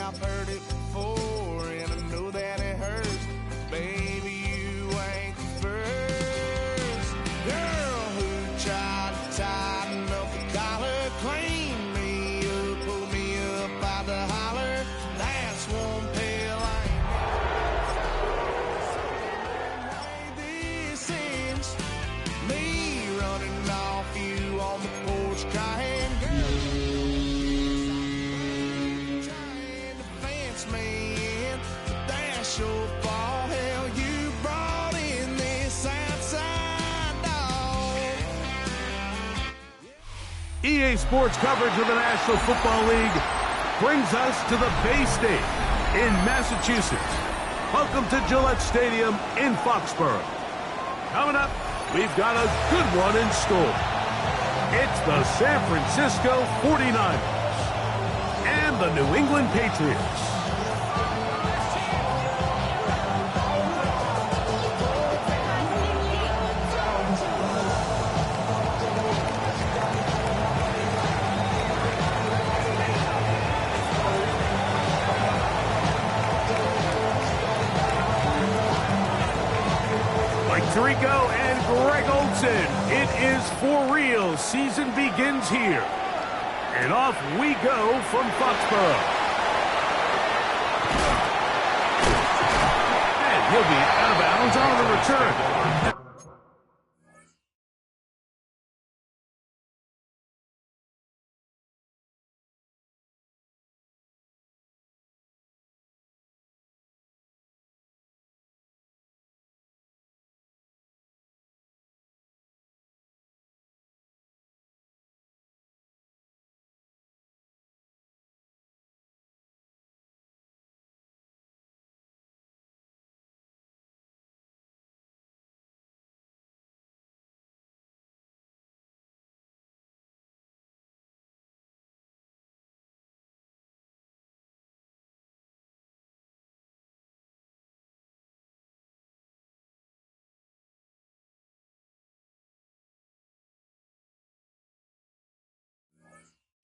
I've heard it before, and I know that it hurts. Baby, you ain't the first girl who tried to tighten up the collar, clean me up, pull me up out the holler. That's one pill I ain't this ends. Me running off you on the porch crying, girl, trying to fence me in, but that's your fault. Hell, you brought in this outside dog. EA Sports coverage of the National Football League brings us to the Bay State in Massachusetts. Welcome to Gillette Stadium in Foxborough. Coming up, we've got a good one in store. It's the San Francisco 49ers and the New England Patriots. Tirico and Greg Olsen. It is for real. Season begins here. And off we go from Foxborough. And he'll be out of bounds on the return.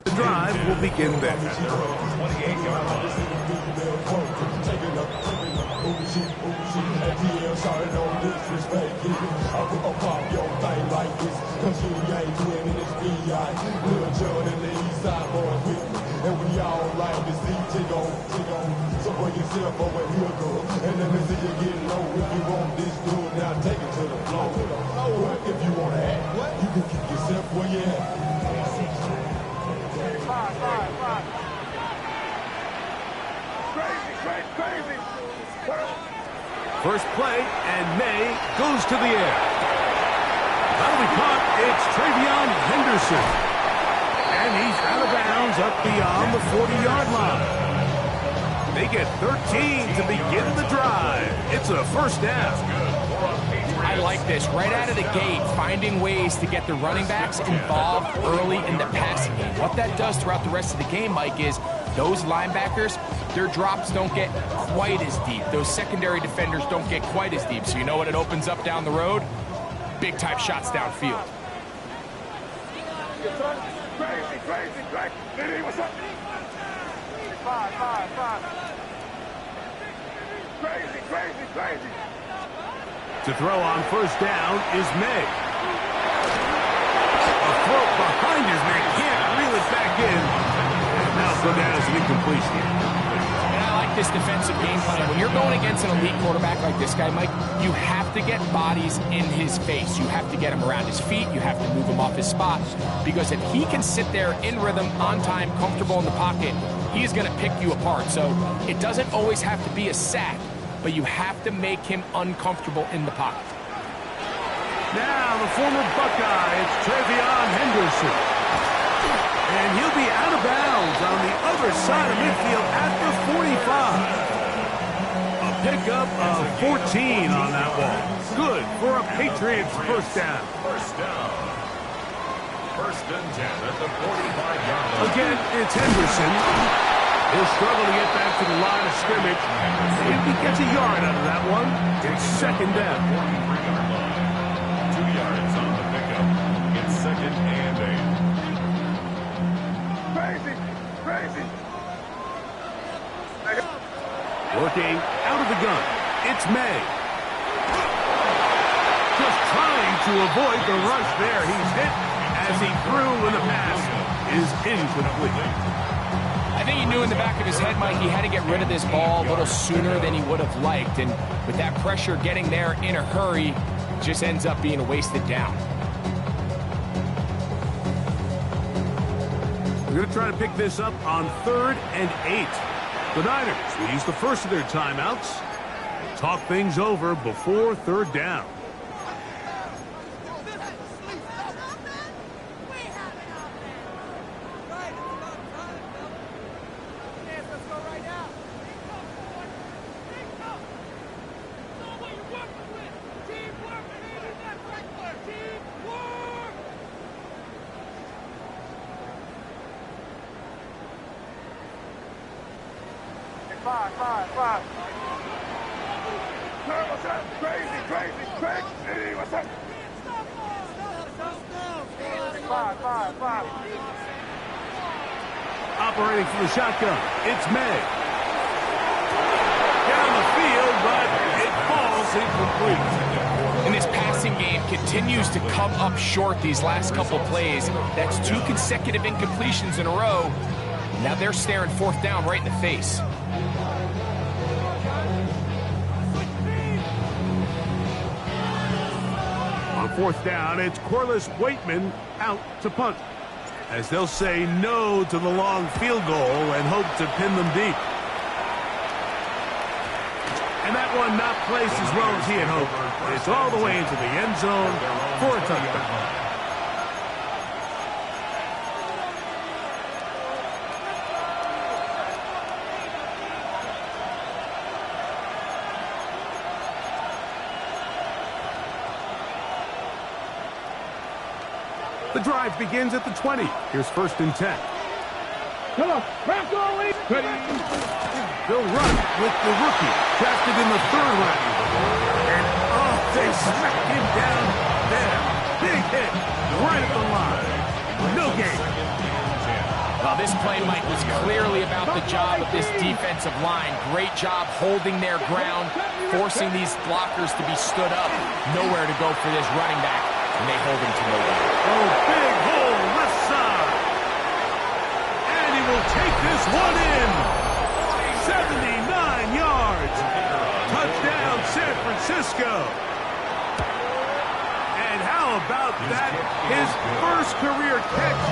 The drive will begin then. And we all like to see tick on. So bring yourself over here, girl. And let me see you get low. If you want this dude, now take it to the floor. If you want to act, you can keep yourself where you at. Crazy. First play, and May goes to the air. That'll be caught. It's Travion Henderson. And he's out of bounds up beyond the 40-yard line. They get 13 to begin the drive. It's a first down. I like this. Right out of the gate, finding ways to get the running backs involved early in the passing game. What that does throughout the rest of the game, Mike, is those linebackers, their drops don't get quite as deep. Those secondary defenders don't get quite as deep. So you know what it opens up down the road? Big-time shots downfield. Crazy. What's up? Five. Crazy. To throw on first down is May. A throw behind his man, can't reel it back in. And now go down as an incompletion. And I like this defensive game plan. When you're going against an elite quarterback like this guy, Mike, you have to get bodies in his face. You have to get him around his feet. You have to move him off his spot. Because if he can sit there in rhythm, on time, comfortable in the pocket, he's going to pick you apart. So it doesn't always have to be a sack, but you have to make him uncomfortable in the pocket. Now the former Buckeye, it's Travion Henderson. And he'll be out of bounds on the other side of midfield at the 45. A pickup of 14 on that ball. Good for a Patriots first down. First and 10 at the 45-yard line. Again, it's Henderson. He'll struggle to get back to the line of scrimmage. If he gets a yard out of that one, it's second down. 43-yard line. 2 yards on the pickup. It's second and 8. Crazy. Working out of the gun, it's May. Just trying to avoid the rush there. He's hit as he threw when the pass is incomplete. I think he knew in the back of his head, Mike, he had to get rid of this ball a little sooner than he would have liked. And with that pressure getting there in a hurry, it just ends up being a wasted down. We're going to try to pick this up on 3rd and 8. The Niners will use the first of their timeouts. Talk things over before 3rd down. Five. What's up? Crazy. What's up? Five. Operating from the shotgun, it's May. Down the field, but it falls incomplete. And this passing game continues to come up short these last couple plays. That's 2 consecutive incompletions in a row. Now they're staring 4th down right in the face. On 4th down, it's Corliss Waitman out to punt, as they'll say no to the long field goal and hope to pin them deep. And that one not placed as well as he had hoped. It's all the way into the end zone for a touchdown. The drive begins at the 20. Here's 1st and 10. Come on, ready. They'll run with the rookie, drafted in the 3rd round. And they smacked him down there. Big hit, right at the line. No gain. Well, this play, Mike, was clearly about the job of this defensive line. Great job holding their ground, forcing these blockers to be stood up. Nowhere to go for this running back, and they hold him to no gain. Oh, big hole, left side. And he will take this one in. 79 yards. Touchdown, San Francisco. And how about that? His first career catch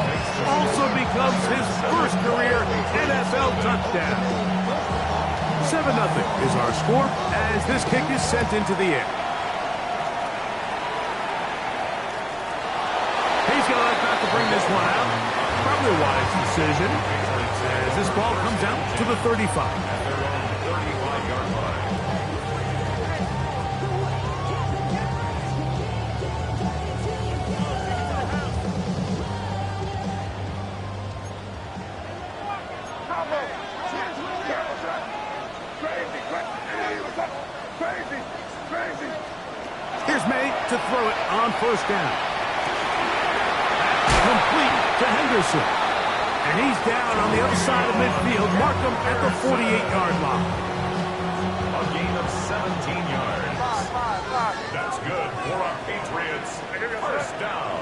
also becomes his first career NFL touchdown. 7-0 is our score as this kick is sent into the air. He's going to let back to bring this one out. Probably a wise decision as this ball comes out to the 35. They're on the 35-yard line. Here's May to throw it on 1st down. Complete to Henderson. And he's down on the other side of midfield. Mark him at the 48-yard line. A gain of 17 yards. That's good for our Patriots. 1st down.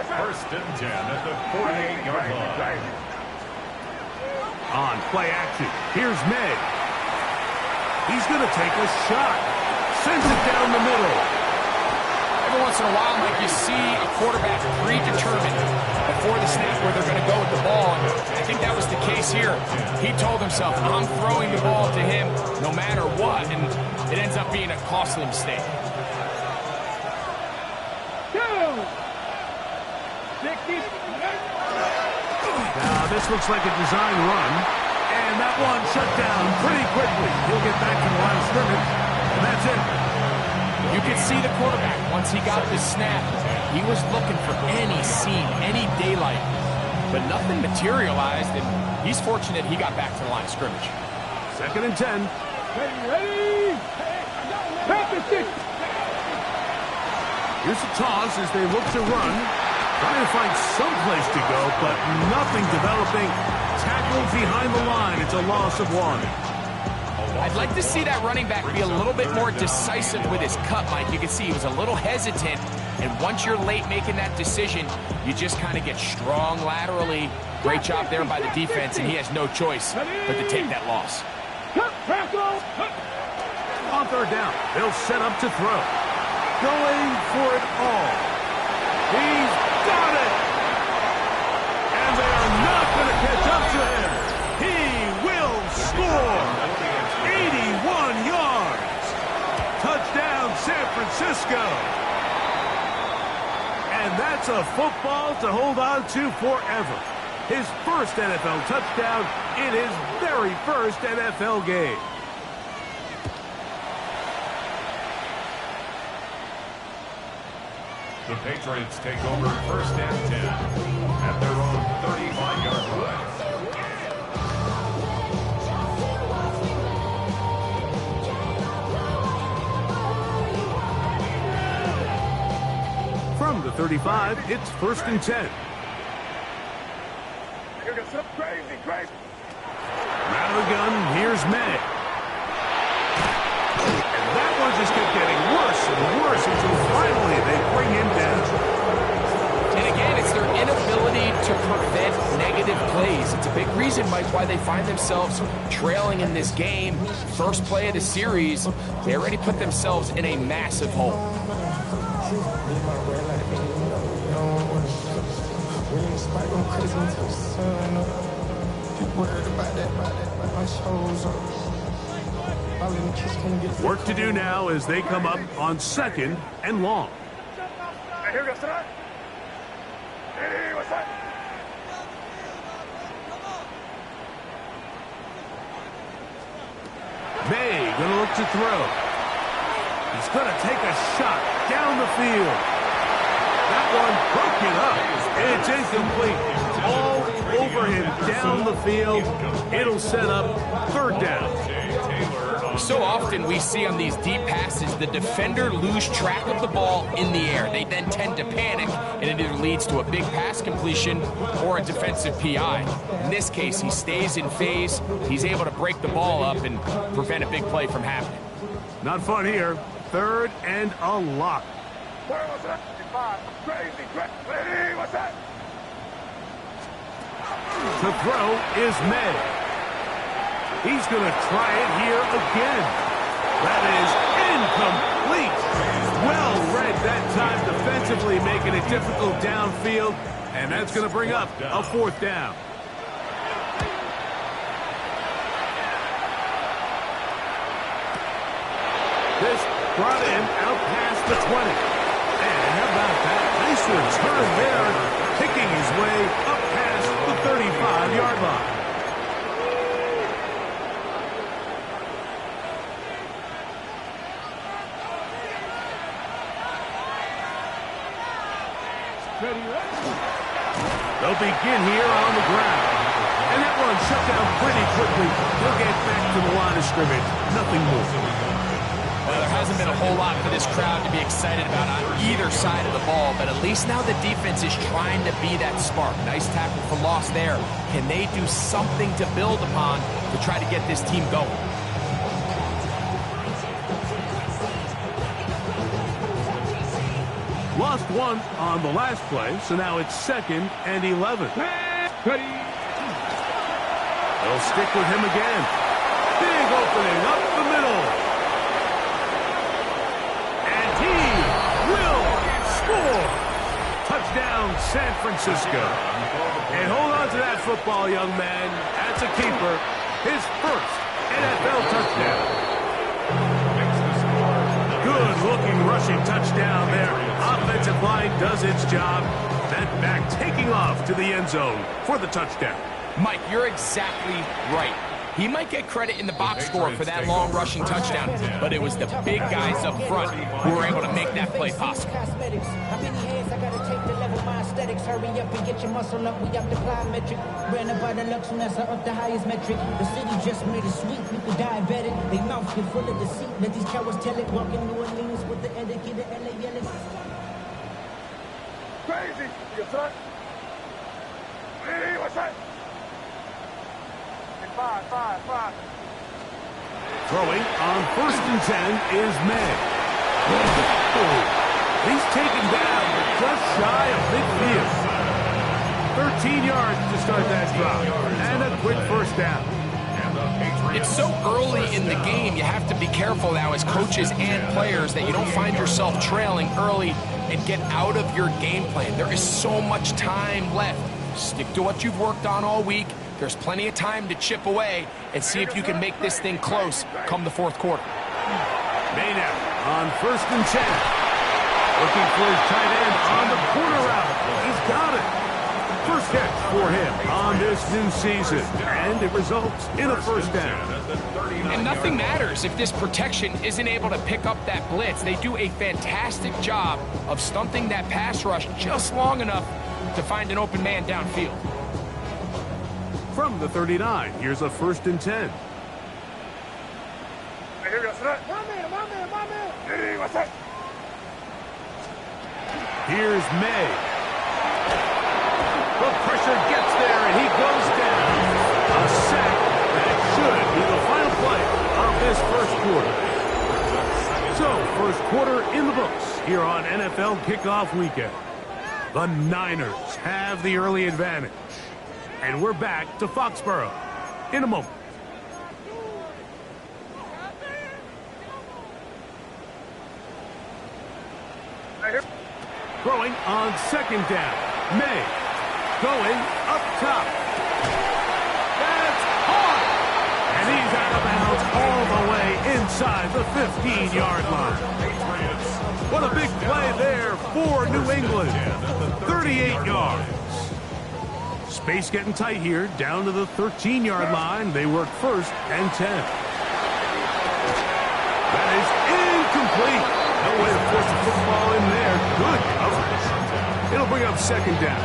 1st and 10 at the 48-yard line. On play action, here's May. He's going to take a shot. Sends it down the middle. Every once in a while, Mike, you see a quarterback predetermined before the snap where they're going to go with the ball. And I think that was the case here. He told himself, I'm throwing the ball to him no matter what. And it ends up being a costly mistake. Now, this looks like a design run. And that one shut down pretty quickly. He'll get back to the line of scrimmage. And that's it. You could see the quarterback, once he got the snap, he was looking for any seam, any daylight. But nothing materialized, and he's fortunate he got back to the line of scrimmage. 2nd and 10. Ready? Here's the toss as they look to run. Trying to find some place to go, but nothing developing. Tackled behind the line. It's a loss of 1. I'd like to see that running back be a little bit more decisive with his cut, Mike. You can see he was a little hesitant, and once you're late making that decision, you just kind of get strong laterally. Great job there by the defense, and he has no choice but to take that loss. On third down, they'll set up to throw. Going for it all. He's got it! And they are not going to catch up to him. He will score! 81 yards! Touchdown, San Francisco! And that's a football to hold on to forever. His first NFL touchdown in his very first NFL game. The Patriots take over first and 10 at their own 35-yard line. From the 35, it's first and 10. Out of the gun, here's May. And that one just kept getting worse and worse until finally they bring him down. And again, it's their inability to prevent negative plays. It's a big reason, Mike, why they find themselves trailing in this game. First play of the series, they already put themselves in a massive hole. Work to do now as they come up on second and long. May gonna look to throw. He's gonna take a shot down the field. That one broken up. It's incomplete. All over him down the field. It'll set up third down. So often we see on these deep passes, the defender lose track of the ball in the air. They then tend to panic, and it either leads to a big pass completion or a defensive PI. In this case, he stays in phase. He's able to break the ball up and prevent a big play from happening. Not fun here. Third and a lot. To throw is May. He's going to try it here again. That is incomplete. Well read that time defensively, making it difficult downfield. And that's going to bring up a fourth down. This brought him out past the 20. And how about that? Nice return there, kicking his way up past the 35-yard line. They'll begin here on the ground. And that one shut down pretty quickly. They'll get back to the line of scrimmage. Nothing more. Well, there hasn't been a whole lot for this crowd to be excited about on either side of the ball, but at least now the defense is trying to be that spark. Nice tackle for loss there. Can they do something to build upon to try to get this team going? Lost one on the last play, so now it's second and 11. They'll stick with him again. Big opening up the middle. And he will score. Touchdown, San Francisco. And hold on to that football, young man. That's a keeper. His first NFL touchdown. Good-looking rushing touchdown there. Offensive line does its job. That back taking off to the end zone for the touchdown. Mike, you're exactly right. He might get credit in the box score for that long rushing touchdown, but it was the big guys up front who were able to make that play possible. How many hands I gotta take to level my aesthetics? Hurry up and get your muscle up. We up the plyometric. Ran up by the Lux when that's up the highest metric. The city just made it sweet. People diabetic. They mouth get full of deceit. Let these cowards tell it. Walking New Orleans with the indicator. LA yelling. Crazy. You son. Hey, what's that? 5. Throwing on 1st and 10 is May. He's taken down just shy of midfield. 13 yards to start that drive. And a quick first down. It's so early in the game, you have to be careful now as coaches and players that you don't find yourself trailing early and get out of your game plan. There is so much time left. Stick to what you've worked on all week. There's plenty of time to chip away and see if you can make this thing close come the 4th quarter. May now on 1st and 10. Looking for his tight end on the corner route. He's got it. First catch for him on this new season, and it results in a first down. And nothing matters if this protection isn't able to pick up that blitz. They do a fantastic job of stunting that pass rush just long enough to find an open man downfield. From the 39, here's a 1st and 10. Here's May. The pressure gets there, and he goes down. A sack that should be the final play of this 1st quarter. So, 1st quarter in the books here on NFL Kickoff Weekend. The Niners have the early advantage. And we're back to Foxborough in a moment. Throwing on 2nd down. May. Going up top. That's hard. And he's out of bounds all the way inside the 15-yard line. What a big play there for New England. 38 yards. Space getting tight here. Down to the 13-yard line. They work 1st and 10. That is incomplete. No way to force the football in there. Good coverage. It'll bring up 2nd down.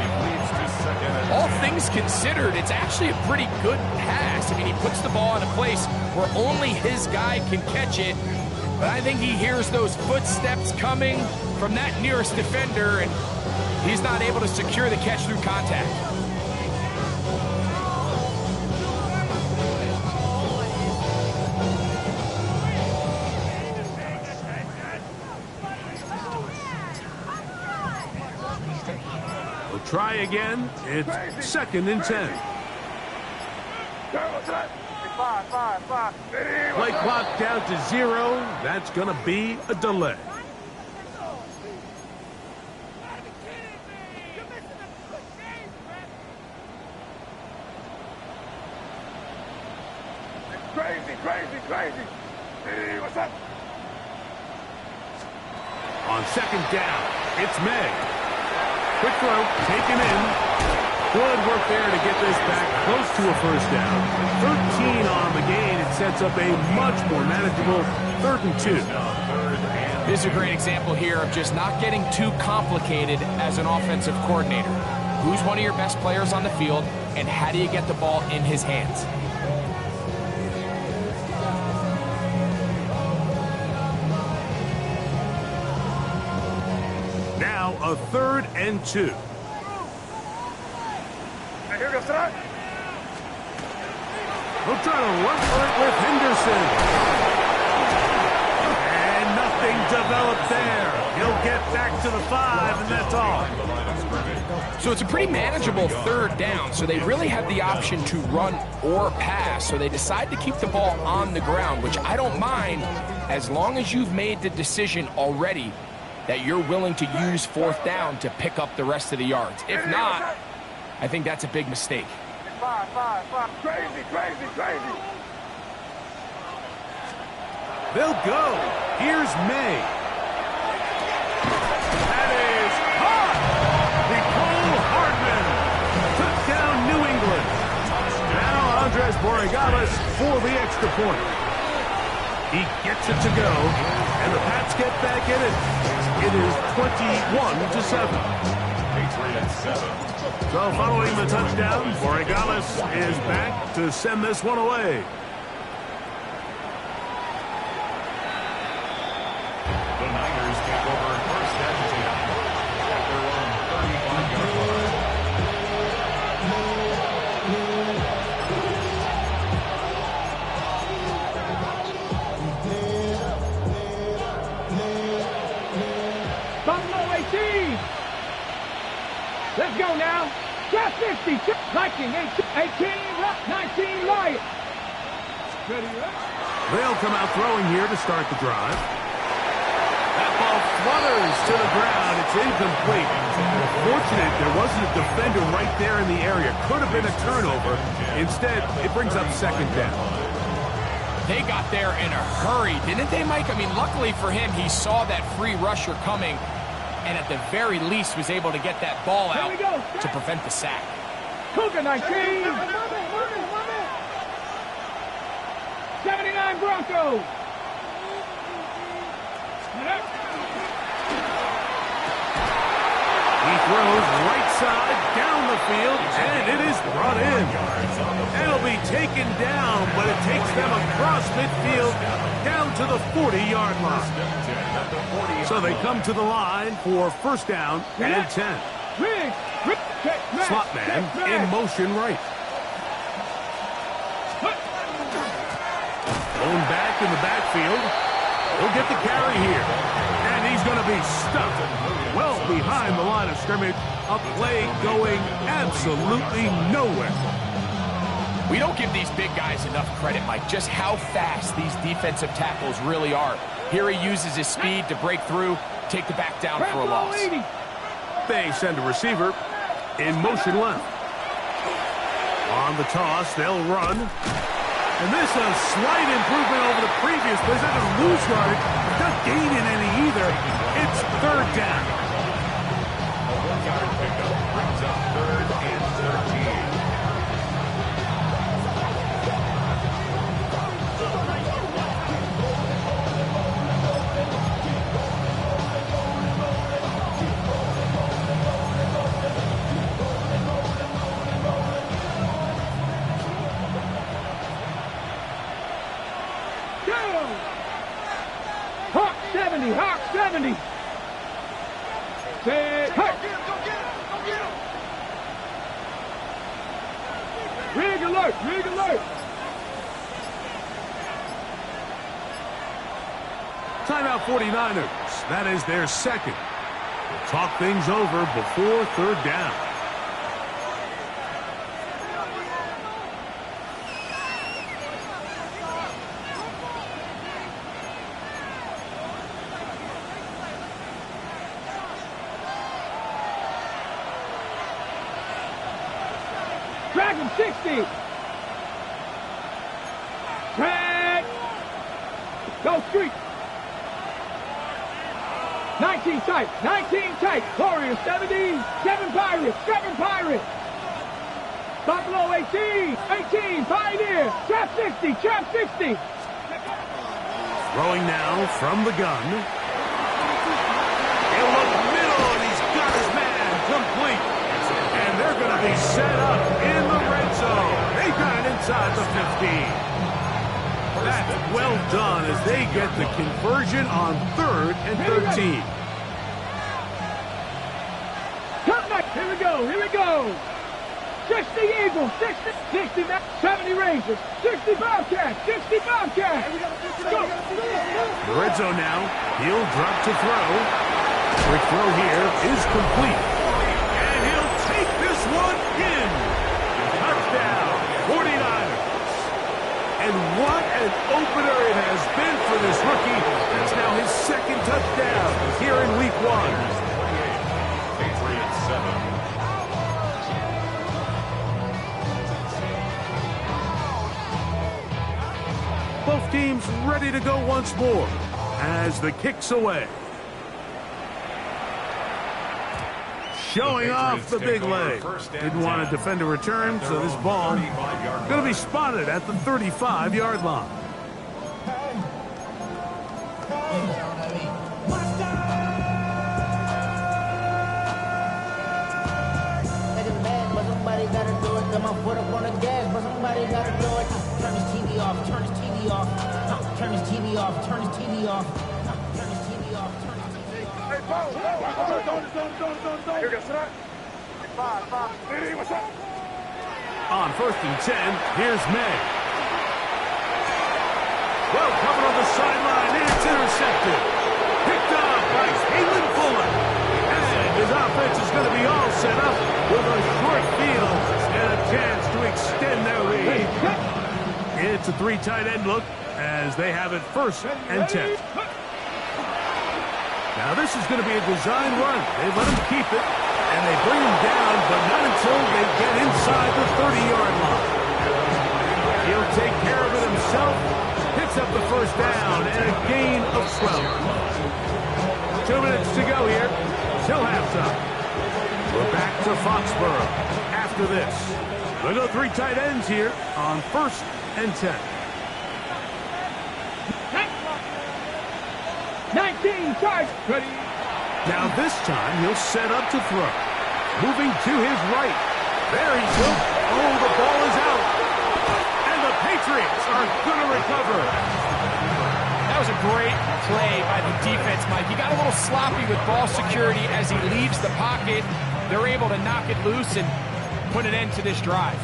All things considered, it's actually a pretty good pass. I mean, he puts the ball in a place where only his guy can catch it. But I think he hears those footsteps coming from that nearest defender, and he's not able to secure the catch through contact. Try again. It's 2nd and 10. Play clock down to 0. That's going to be a delay. Crazy. Hey, what's up? On 2nd down, it's May. Quick throw, taken in. Good work there to get this back close to a first down. 13 on the gain. It sets up a much more manageable 3rd and 2. This is a great example here of just not getting too complicated as an offensive coordinator. Who's one of your best players on the field, and how do you get the ball in his hands? Now a 3rd and 2. Here goes that. We'll try to run for it with Henderson. And nothing developed there. He'll get back to the 5, and that's all. So it's a pretty manageable 3rd down, so they really have the option to run or pass. So they decide to keep the ball on the ground, which I don't mind as long as you've made the decision already that you're willing to use 4th down to pick up the rest of the yards. If not, I think that's a big mistake. Five. Crazy. They'll go. Here's May. That is hard. Nicole Hardman took down New England. Now Andres Borregales for the extra point. He gets it to go, and the Pats get back in it. It is 21-7. So following the touchdown, Borregales is back to send this one away. The Niners take over 1st and 10 at their own 35-yard line. Let's go now. Trap 50. Viking 18, 19 Lions. They'll come out throwing here to start the drive. That ball flutters to the ground. It's incomplete. Fortunate there wasn't a defender right there in the area. Could have been a turnover. Instead, it brings up second down. They got there in a hurry, didn't they, Mike? I mean, luckily for him, he saw that free rusher coming, and at the very least was able to get that ball out to prevent the sack. Cougar 19. 79 Broncos. He throws right side down the field, and it is brought in. It'll be taken down, but it takes them across midfield down to the 40-yard line. So they come to the line for first down and 10. Slot man in motion right. Going back in the backfield. He'll get the carry here. And he's going to be stuck well behind the line of scrimmage. A play going absolutely nowhere. We don't give these big guys enough credit, Mike, just how fast these defensive tackles really are. Here he uses his speed to break through, take the back down for a loss. They send a receiver in motion left. On the toss, they'll run. And this is a slight improvement over the previous play. It's not going to lose yardage. It's not gaining any either. It's third down. A 1-yard pickup brings up 3rd and 13. Hawk 70, Hawk 70. Set, hey. Rig alert, rig alert. Timeout 49ers. That is their second. We'll talk things over before third down. Dragon 60. Drag. Go street. 19 tight, 19 tight. Warriors 70, 7 Pirates, 7 Pirates. Buffalo 18, 18, Pioneer. Trap 60, trap 60. Throwing now from the gun. He'll look middle, and he's got his man complete. And they're going to be set up in the red zone. They got it inside the 15. That's well done as they get the conversion on 3rd and 13. Here we go, here we go. 60 Eagles, 60, 70 Rangers, 60 Bobcats, 60 Bobcats. Go. The red zone now. He'll drop to throw. Quick throw here is complete. And he'll take this one in. Touchdown, 49ers. And what an opener it has been for this rookie. That's now his second touchdown here in week 1. Patriots 7. Both teams ready to go once more as the kick's away. Showing off the big leg. Didn't want to defend a return, so this ball going to be spotted at the 35-yard line. Somebody gotta do it. Got my foot up on the gas, but somebody gotta do it. Turn his TV off. Turn his TV off. Turn his TV off. Turn his TV off. Turn his TV off. Turn his TV off. Hey, Paul. On 1st and 10, here's May. Well covered on the sideline, and it's intercepted. Picked up by Kalen Fuller. And his offense offense is going to be all set up with a short field and a chance to extend their lead. It's a 3 tight end look as they have it 1st and 10. Now this is going to be a design run. They let him keep it, and they bring him down, but not until they get inside the 30-yard line. He'll take care of it himself, picks up the 1st down, and a gain of 12. 2 minutes to go here till halftime. We're back to Foxborough after this. We'll go 3 tight ends here on 1st and 10. 19 charge. Ready. Now this time he'll set up to throw. Moving to his right. There he goes. Oh, the ball is out. And the Patriots are going to recover. That was a great play by the defense, Mike. He got a little sloppy with ball security as he leaves the pocket. They're able to knock it loose and put an end to this drive.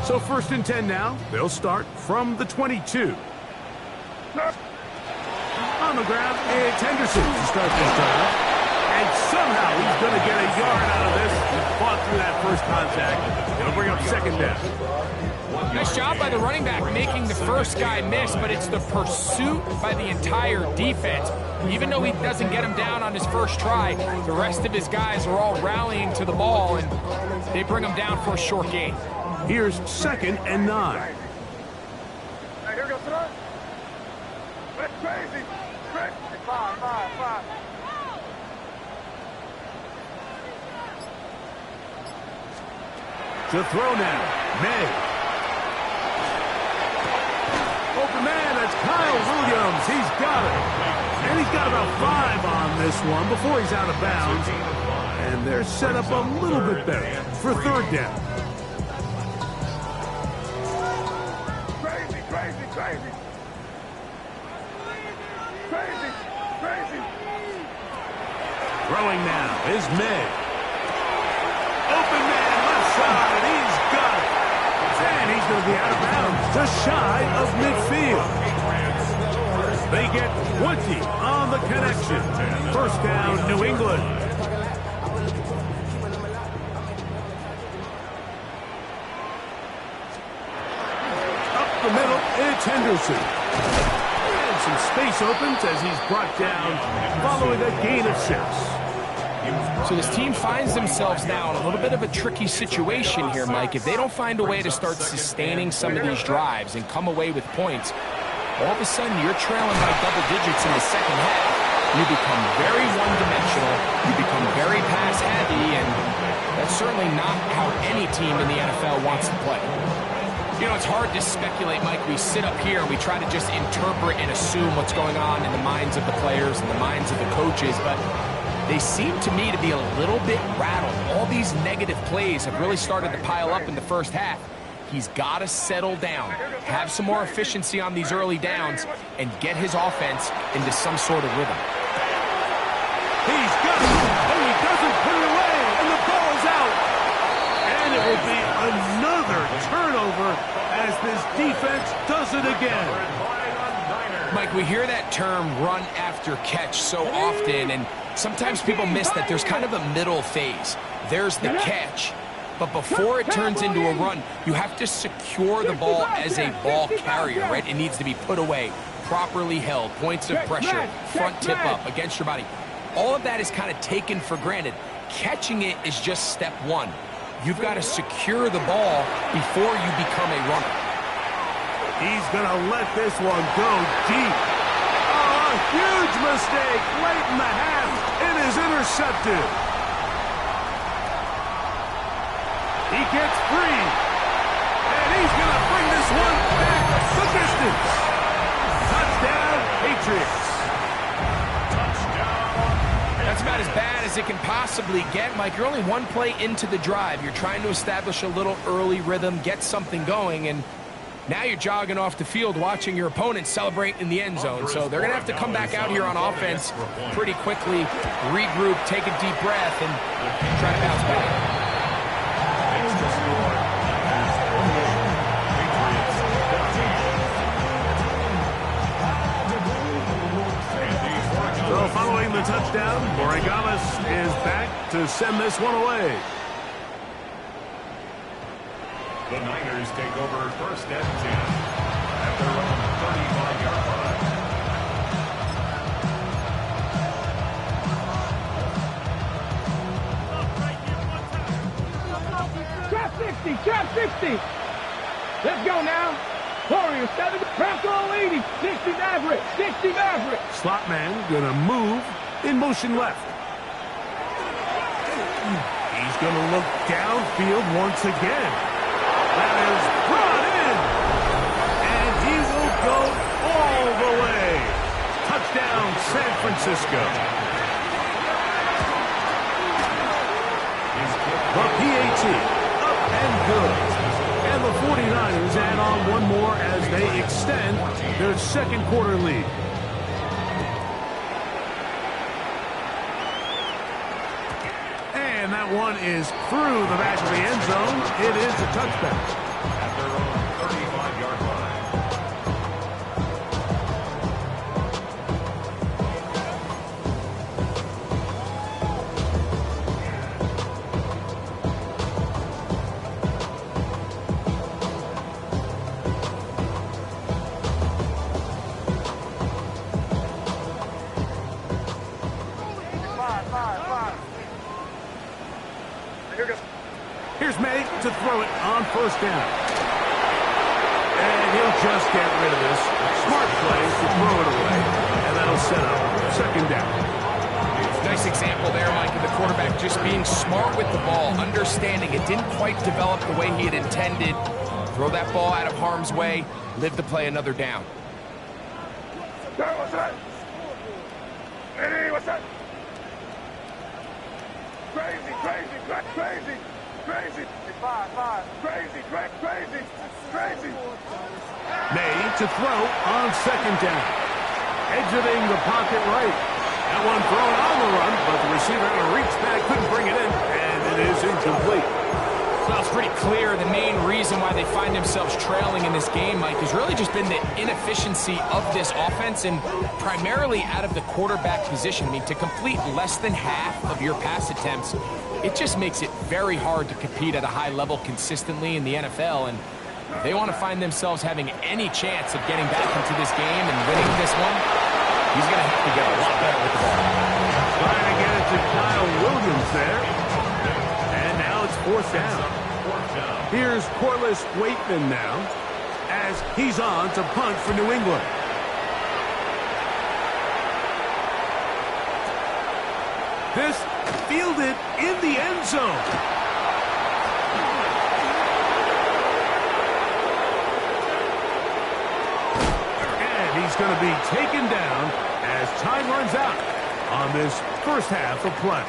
So 1st and 10 now. They'll start from the 22. On the ground, it's Henderson to start this drive. And somehow he's going to get a yard out of this. He fought through that 1st contact. It'll bring up 2nd down. Nice job by the running back making the 1st guy miss, but it's the pursuit by the entire defense. Even though he doesn't get him down on his 1st try, the rest of his guys are all rallying to the ball, and they bring him down for a short gain. Here's 2nd and 9. Hey, here we go, son. That's crazy. Crazy. 5. To throw now, May. Open man, that's Kyle Williams. He's got it. And he's got about 5 on this one before he's out of bounds. And they're set up a little bit better for 3rd down. Crazy. Throwing now is May. Open man, left side. He's got it. And he's going to be out of bounds, just shy of midfield. They get 20 on the connection. 1st down, New England. Up the middle, it's Henderson. And some space opens as he's brought down following a gain of 6. So this team finds themselves now in a little bit of a tricky situation here, Mike. If they don't find a way to start sustaining some of these drives and come away with points, all of a sudden you're trailing by double digits in the 2nd half. You become very one-dimensional, you become very pass-heavy, and that's certainly not how any team in the NFL wants to play. You know, it's hard to speculate, Mike. We sit up here and we try to just interpret and assume what's going on in the minds of the players and the minds of the coaches, but they seem to me to be a little bit rattled. All these negative plays have really started to pile up in the 1st half. He's got to settle down, have some more efficiency on these early downs, and get his offense into some sort of rhythm. He's got it, and he doesn't put it away, and the ball's out. And it will be another turnover as this defense does it again. Mike, we hear that term run after catch so often, and sometimes people miss that there's kind of a middle phase. There's the catch, but before it turns into a run, you have to secure the ball as a ball carrier, right? It needs to be put away, properly held, points of pressure, front tip up against your body. All of that is kind of taken for granted. Catching it is just step 1. You've got to secure the ball before you become a runner. He's going to let this one go deep. Oh, a huge mistake late in the half. It is intercepted. He gets free. And he's going to bring this one back the distance. Touchdown, Patriots. That's about as bad as it can possibly get, Mike. You're only one play into the drive. You're trying to establish a little early rhythm, get something going, and now you're jogging off the field watching your opponent celebrate in the end zone. So they're going to have to come back out here on offense pretty quickly, regroup, take a deep breath, and try to bounce back. in the touchdown. Borregales is back to send this one away. The Niners take over 1st and 10 at their own 35-yard line. Trap 60, trap 60. Let's go now. Warriors 7, trap roll 80, 60 Maverick, 60 Maverick. Slot man gonna move in motion left. He's gonna look downfield once again. That is brought in. And he will go all the way. Touchdown, San Francisco. The PAT, up and good. And the 49ers add on one more as they extend their second quarter lead. And that one is through the back of the end zone. It is a touchback. At their own 35-yard line. Here's May to throw it on 1st down. And he'll just get rid of this. Smart play to throw it away. And that'll set up 2nd down. Nice example there, Mike, of the quarterback just being smart with the ball, understanding it didn't quite develop the way he had intended. Throw that ball out of harm's way, live to play another down. What's that? Eddie, what's that? Crazy, crazy, crazy, crazy. 5, crazy, crazy, crazy. May to throw on 2nd down. Exiting the pocket right. That one thrown on the run, but the receiver had to reach back, couldn't bring it in, and it is incomplete. Well, it's pretty clear the main reason why they find themselves trailing in this game, Mike, has really just been the inefficiency of this offense and primarily out of the quarterback position. I mean, to complete less than half of your pass attempts, it just makes it very hard to compete at a high level consistently in the NFL. And if they want to find themselves having any chance of getting back into this game and winning this one, he's going to have to get a lot better with the ball. Trying to get it to Kyle Williams there. And now it's 4th down. Here's Corliss Waitman now as he's on to punt for New England. This fielded in the end zone. And he's going to be taken down as time runs out on this first half of play.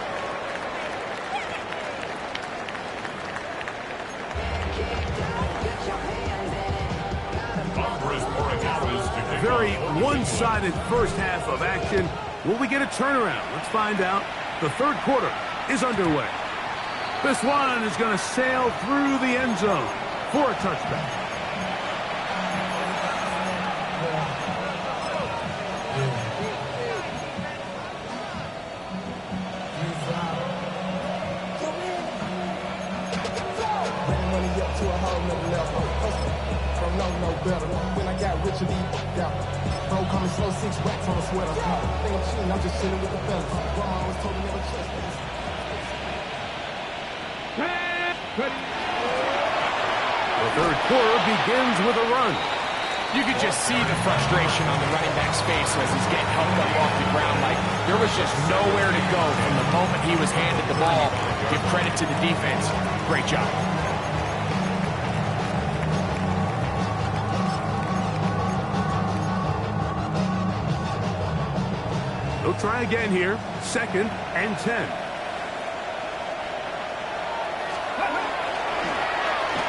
Very one-sided first half of action. Will we get a turnaround? Let's find out. The 3rd quarter is underway. This one is going to sail through the end zone for a touchback. No better. When I got rich and out. Bro, coming slow, 6 racks on a sweater. Think I'm cheating, I'm just chilling with the fellas. Grandma always told me never trust. The 3rd quarter begins with a run. You could just see the frustration on the running back's face as he's getting helped up off the ground. Like, there was just nowhere to go from the moment he was handed the ball. Give credit to the defense. Great job. They'll try again here. 2nd and 10.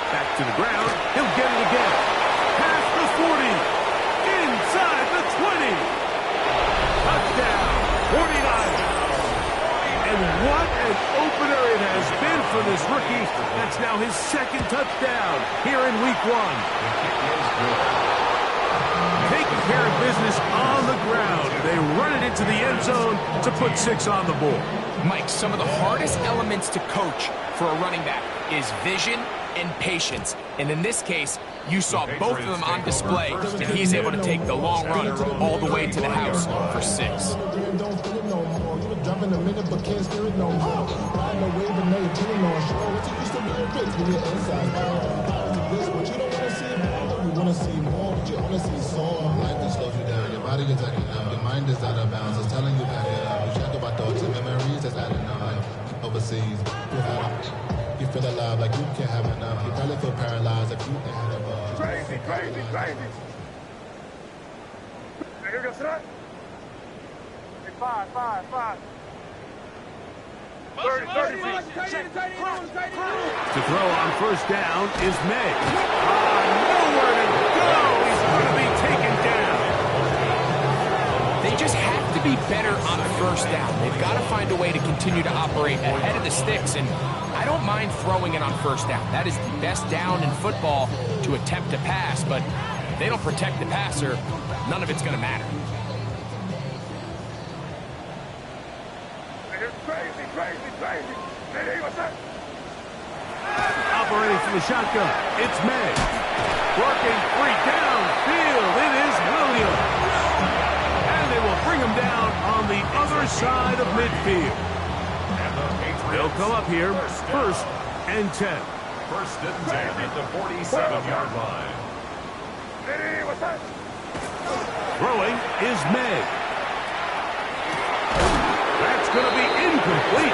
Back to the ground. He'll get it again. Past the 40. Inside the 20. Touchdown. 49. And what an opener it has been for this rookie. That's now his 2nd touchdown here in week 1. Taking care of business on the ground. They run it into the end zone to put 6 on the board. Mike, some of the hardest elements to coach for a running back is vision and patience. And in this case, you saw both of them on display, and he's able to take the long run all the way to the house for 6. Dropping a minute but can't steer it no more. Riding a wave and now you're chilling on shore. What you used to be a rich when you're inside. This, but you don't want to see more. You want to see more, but you only see sore. Life that slows you down. Your body is acting up. Your mind is out of bounds. It's telling you back it up. You check about thoughts and memories that's adding up. Overseas, you feel alive like you can't have enough. You probably feel paralyzed if you ain't had enough. Crazy, crazy, crazy. Here goes that. 5. 30 feet. To throw on first down is May. Nowhere to go. He's going to be taken down. They just have to be better on first down. They've got to find a way to continue to operate ahead of the sticks, and I don't mind throwing it on first down. That is the best down in football to attempt to pass, but if they don't protect the passer, none of it's going to matter. Crazy. Operating from the shotgun, it's May. Working free downfield, it is Williams. And they will bring him down on the other side of midfield. They'll come up here, first and 10. First and 10 at the 47-yard line. Throwing is May. That's going to be incomplete.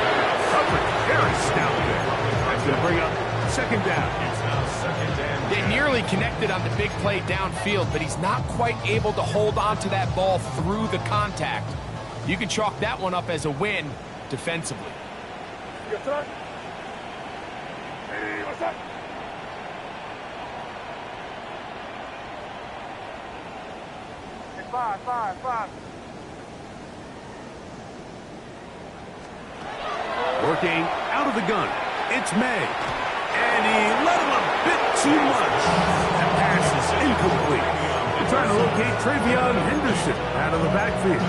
Coverage very stout there. That's going to bring up second down. It's now second and 10. They nearly connected on the big play downfield, but he's not quite able to hold on to that ball through the contact. You can chalk that one up as a win defensively. Yes, sir. Hey, what's up? Hey, 5. Working out of the gun, it's May. And he let him a bit too much. That pass is incomplete. They're trying to locate Travion Henderson out of the backfield.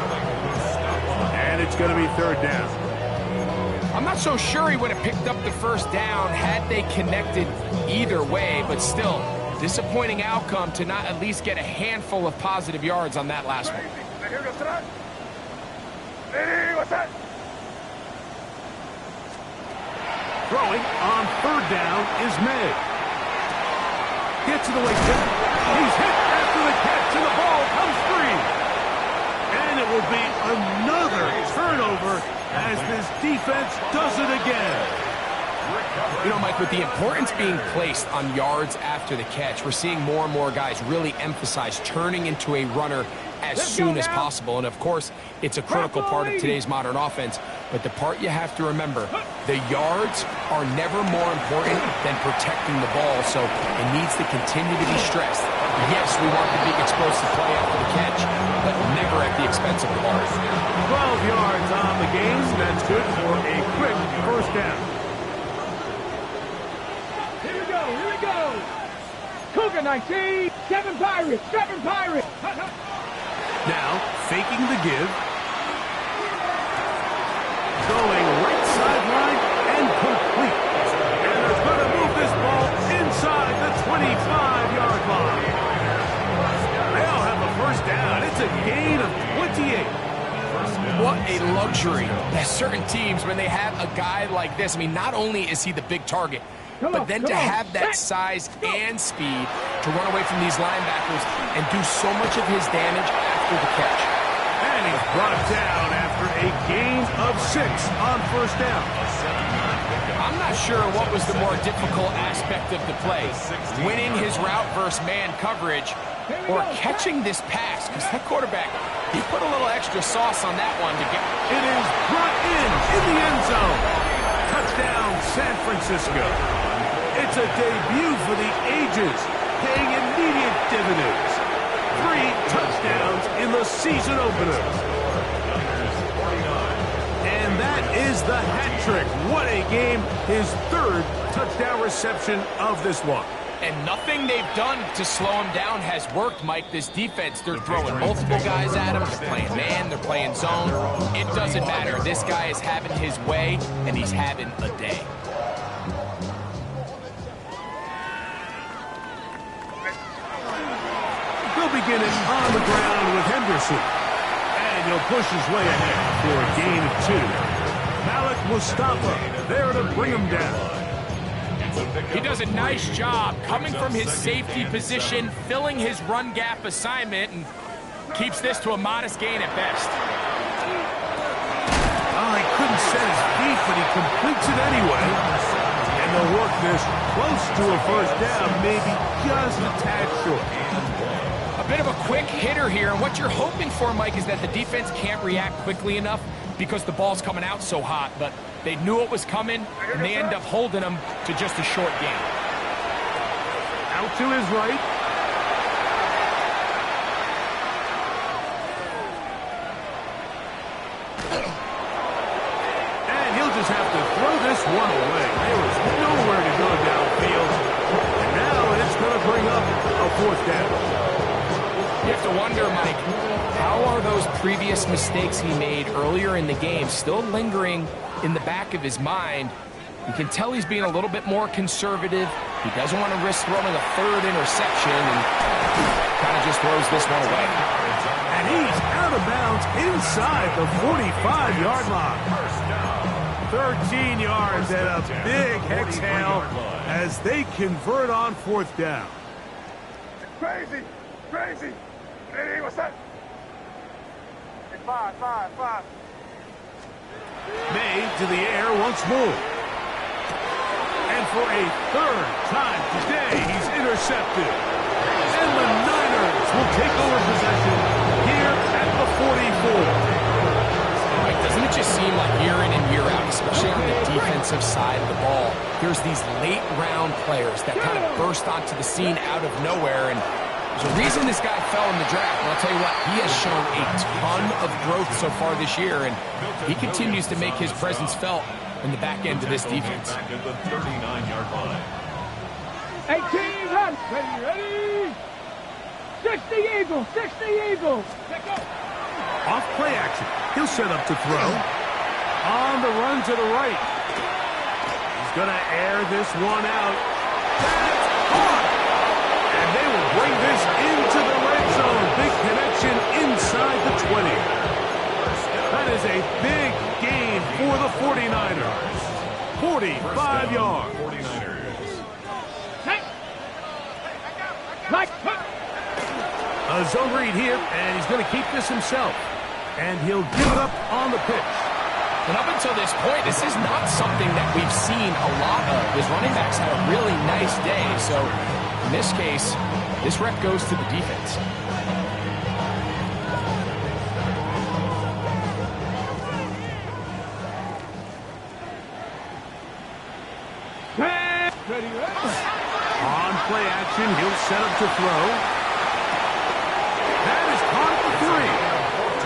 And it's going to be third down. I'm not so sure he would have picked up the first down had they connected either way, but still, disappointing outcome to not at least get a handful of positive yards on that last one. Here goes that. Hey, what's that? Throwing on third down is May. Gets it away. He's hit after the catch, and the ball comes free. And it will be another turnover as this defense does it again. You know, Mike, with the importance being placed on yards after the catch, we're seeing more and more guys really emphasize turning into a runner as soon as possible. And, of course, it's a critical part of today's modern offense. But the part you have to remember, the yards are never more important than protecting the ball, so it needs to continue to be stressed. Yes, we want the big explosive play after the catch, but never at the expense of the ball. 12 yards on the game. That's good for a quick first down. Here we go. Cougar 19, 7 Pirates. Now, faking the give. Going right sideline and complete. And they're going to move this ball inside the 25-yard line. They'll have a first down. It's a gain of 28. What a luxury that certain teams, when they have a guy like this, I mean, not only is he the big target, but then to have that size and speed to run away from these linebackers and do so much of his damage after the catch. And he's brought down after a gain of 6 on first down. I'm not sure what was the more difficult aspect of the play, winning his route versus man coverage or catching this pass, because that quarterback, he put a little extra sauce on that one to get. It is brought in the end zone. Touchdown, San Francisco. It's a debut for the ages, paying immediate dividends. 3 touchdowns in the season opener. And that is the hat trick. What a game. His 3rd touchdown reception of this one. And nothing they've done to slow him down has worked, Mike. This defense, they're throwing multiple guys at him. They're playing man, they're playing zone. It doesn't matter. This guy is having his way, and he's having a day. They'll begin it on the ground with Henderson. And he'll push his way ahead for a gain of 2. Malik Mustafa there to bring him down. He does a nice job coming from his safety position, filling his run gap assignment, and keeps this to a modest gain at best. Oh, he couldn't set his feet, but he completes it anyway. And they'll work this close to a first down, maybe just a tad short. A bit of a quick hitter here, and what you're hoping for, Mike, is that the defense can't react quickly enough because the ball's coming out so hot, but they knew it was coming, and they end up holding them to just a short gain. Out to his right. And he'll just have to throw this one away. There was nowhere to go downfield. And now it's going to bring up a fourth down. You have to wonder, Mike, how are those previous mistakes he made earlier in the game still lingering in the back of his mind? You can tell he's being a little bit more conservative. He doesn't want to risk throwing a third interception and kind of just throws this one away. And he's out of bounds inside the 45-yard line. 13 yards and a big exhale as they convert on fourth down. Crazy. Hey, what's that? Hey, five. Made to the air once more. And for a third time today, he's intercepted. And the Niners will take over possession here at the 44. Mike, doesn't it just seem like year in and year out, especially on the defensive side of the ball, there's these late-round players that kind of burst onto the scene out of nowhere, and there's a reason this guy fell in the draft. And I'll tell you what, he has shown a ton of growth so far this year, and he continues to make his presence felt in the back end of this defense. 18, run. Ready. 60 Eagles. Let go. Off play action. He'll set up to throw. On the run to the right. He's going to air this one out. That's caught! And they will bring this into the red zone. Big connection inside the 20. That is a big gain for the 49ers. 45 yards. 49ers. A zone read here, and he's going to keep this himself. And he'll give it up on the pitch. And up until this point, this is not something that we've seen a lot of. His running backs had a really nice day. So in this case, this rep goes to the defense. On play action, he'll set up to throw. That is caught for 3.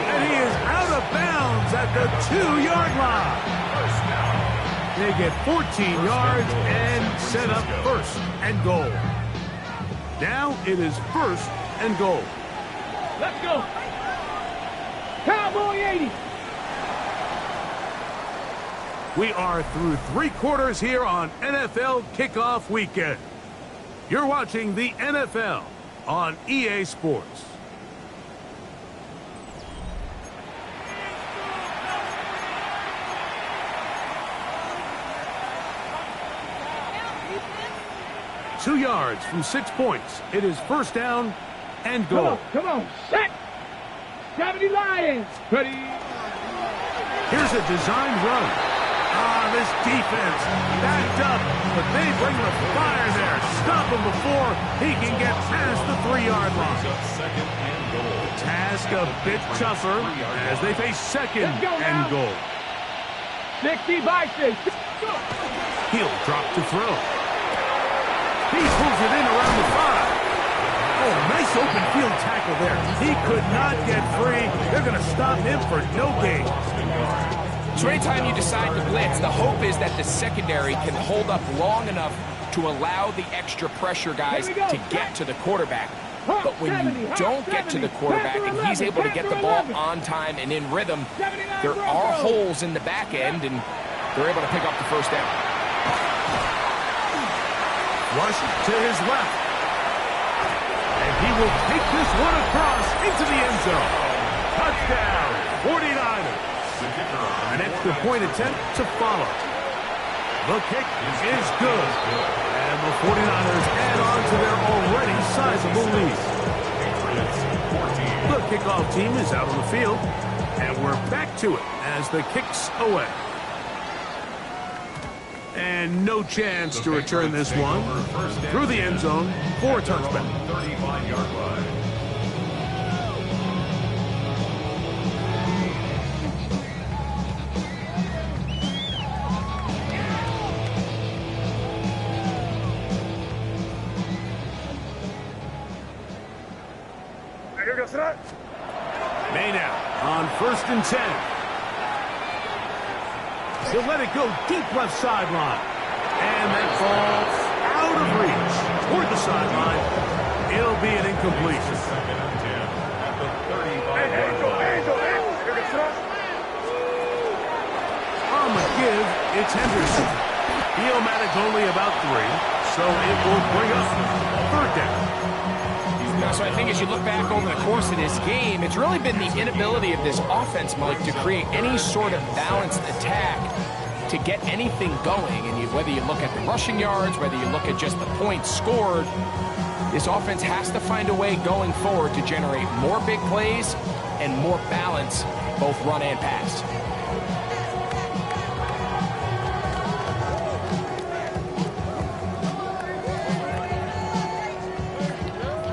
And he is out of bounds at the 2-yard line. They get 14 yards and set up first and goal. Now it is first and goal. Let's go. Cowboy 80. We are through 3 quarters here on NFL Kickoff Weekend. You're watching the NFL on EA Sports. Two yards from 6 points. It is first down and goal. Come on. Set. 70 Lions. Ready. Here's a designed run. This defense backed up, but they bring the fire there. Stop him before he can get past the 3-yard line. Task a bit tougher as they face second and goal. 60 by 6. He'll drop to throw. He pulls it in around the 5. Oh, nice open field tackle there. He could not get free. They're going to stop him for no gain. So anytime you decide to blitz, the hope is that the secondary can hold up long enough to allow the extra pressure guys to get to the quarterback. But when you don't get to the quarterback and he's able to get the ball on time and in rhythm, there are holes in the back end, and they're able to pick up the first down. Rush to his left. And he will take this one across into the end zone. Touchdown, 49ers. An extra point attempt to follow. The kick is good. And the 49ers add on to their already sizable lead. The kickoff team is out on the field. And we're back to it as the kick's away. And no chance to return this one through the end zone for a touchback. 35-yard line. May now on 1st and 10. He'll let it go deep left sideline. And that ball out of reach toward the sideline. It'll be an incompletion. Second and 10 at the 35-yard line. On the give, it's Henderson. He'll manage only about 3, so it will bring up 3rd down. So I think as you look back over the course of this game, it's really been the inability of this offense, Mike, to create any sort of balanced attack to get anything going. And whether you look at the rushing yards, whether you look at just the points scored, this offense has to find a way going forward to generate more big plays and more balance, both run and pass.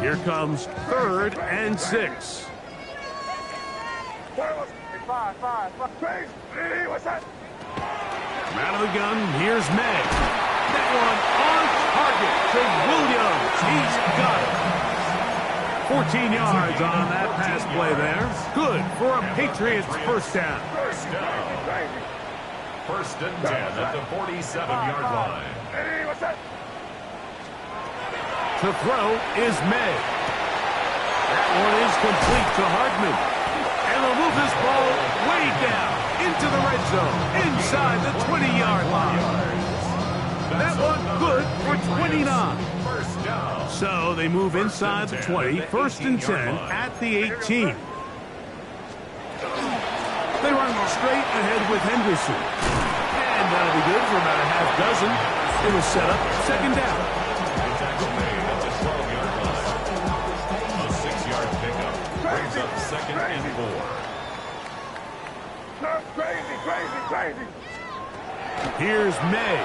Here comes 3rd and 6. Out of the gun, here's May. That one on target to Williams. He's got it. 14 yards on that pass play there. Good for a Patriots first down. First down. 1st and 10 at the 47-yard line. To throw is May. That one is complete to Hardman. And they'll move this ball way down into the red zone, inside the 20-yard line. That one good for 29. First down. So they move inside the 20, 1st and 10 at the 18. They run straight ahead with Henderson. And that'll be good for about a half dozen. It was set up 2nd down. Tackle made at the 12-yard line. A 6-yard pickup brings up 2nd and 4. Crazy. Here's May.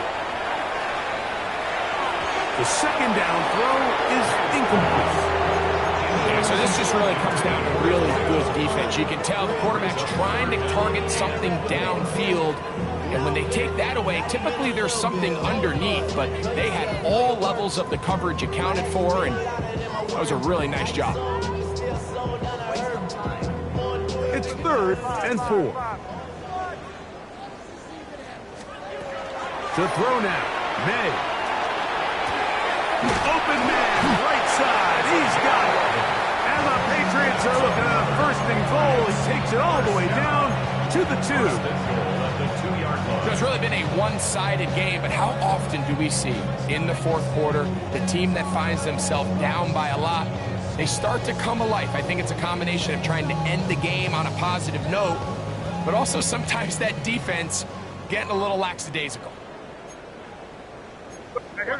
The 2nd down throw is incomplete. Yeah, so this just really comes down to really good defense. You can tell the quarterback's trying to target something downfield, and when they take that away, typically there's something underneath, but they had all levels of the coverage accounted for, and that was a really nice job. It's 3rd and 4. To throw now, May. Open man, right side, he's got it. And the Patriots are looking at a 1st and goal. He takes it all the way down to the 2. It's really been a one-sided game, but how often do we see in the 4th quarter the team that finds themselves down by a lot, they start to come alive? I think it's a combination of trying to end the game on a positive note, but also sometimes that defense getting a little lackadaisical. They'll try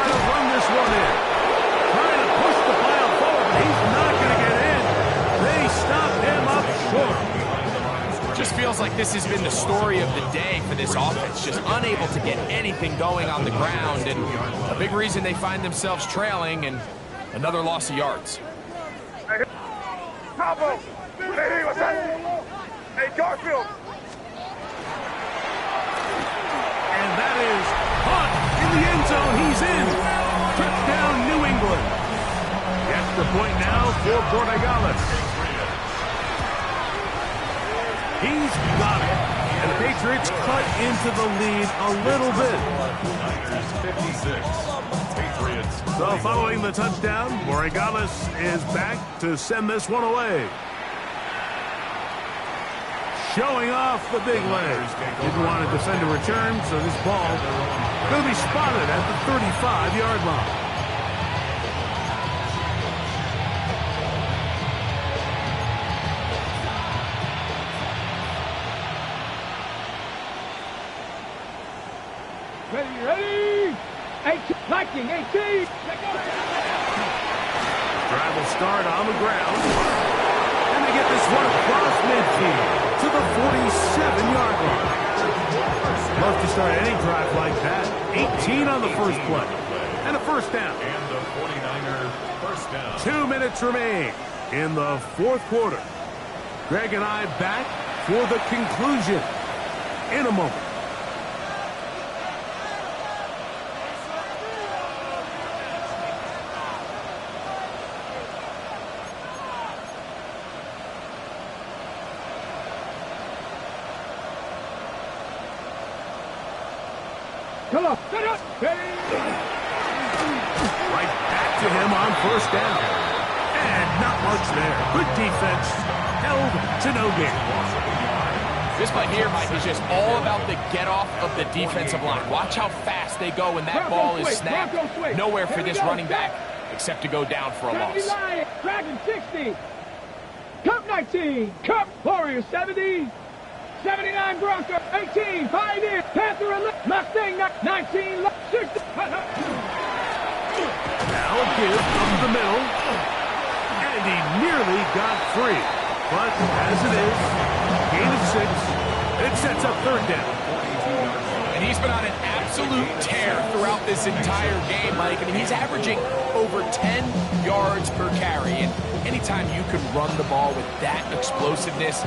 to run this one in. Trying to push the pile forward, but he's not going to get in. They stop him up short. Just feels like this has been the story of the day for this offense. Just unable to get anything going on the ground, and a big reason they find themselves trailing and another loss of yards. Cabo! Hey, what's that? Hey, Garfield! And that is Hunt in the end zone. He's in. Touchdown, New England. The extra point now for Borregales. He's got it. And the Patriots cut into the lead a little bit. Niners 56. Patriots. So following the touchdown, Borregales is back to send this one away. Showing off the big legs. Didn't want to defend a return, so this ball going to be spotted at the 35-yard line. Ready? 19, 18. Drive will start on the ground. And they get this one across midfield to the 47-yard line. Love to start any drive like that. 18 on the first play. And a first down. And the 49er first down. 2 minutes remain in the fourth quarter. Greg and I back for the conclusion in a moment. Come on. Set up. Right back to him on first down. And not much there. Good defense. Held to no gain. This play here, Mike, is just all about the get-off of the defensive line. Watch how fast they go when that ball is snapped. Nowhere for this running back except to go down for a loss. 79, Dragon 60. Cup 19. Cup Warriors 70. 79 Bronco, 18, Pioneer, Panther, Mustang, 19, 60. Now a give from the middle. And he nearly got free. But as it is, gain of 6. It sets up third down. And he's been on an absolute tear throughout this entire game, Mike. I mean, he's averaging over 10 yards per carry. And anytime you can run the ball with that explosiveness,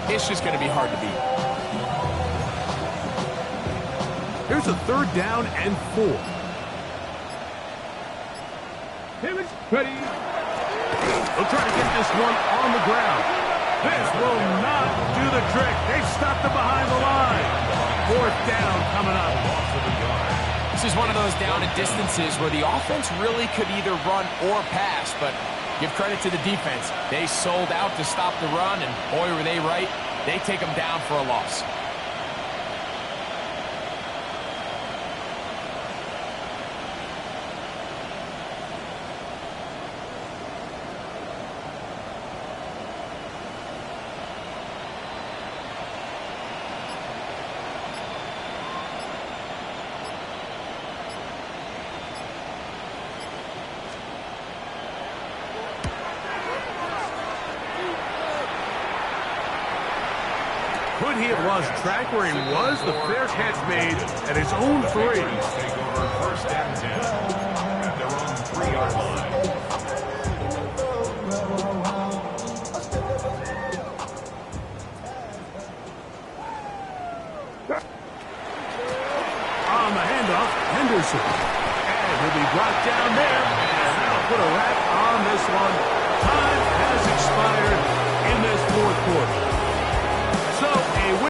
it's just going to be hard to beat. Here's a third down and 4. Ready. They'll try to get this one on the ground. This will not do the trick. They stopped it behind the line. Fourth down coming up. This is one of those down and distances where the offense really could either run or pass, but give credit to the defense. They sold out to stop the run, and boy, were they right. They take them down for a loss. Could he have lost track where he was? The fair catch made at his own 3. Take over first and 10 at their own 3-yard line. On the handoff, Henderson. And he'll be brought down there. And that'll put a wrap on this one. Time has expired in this fourth quarter.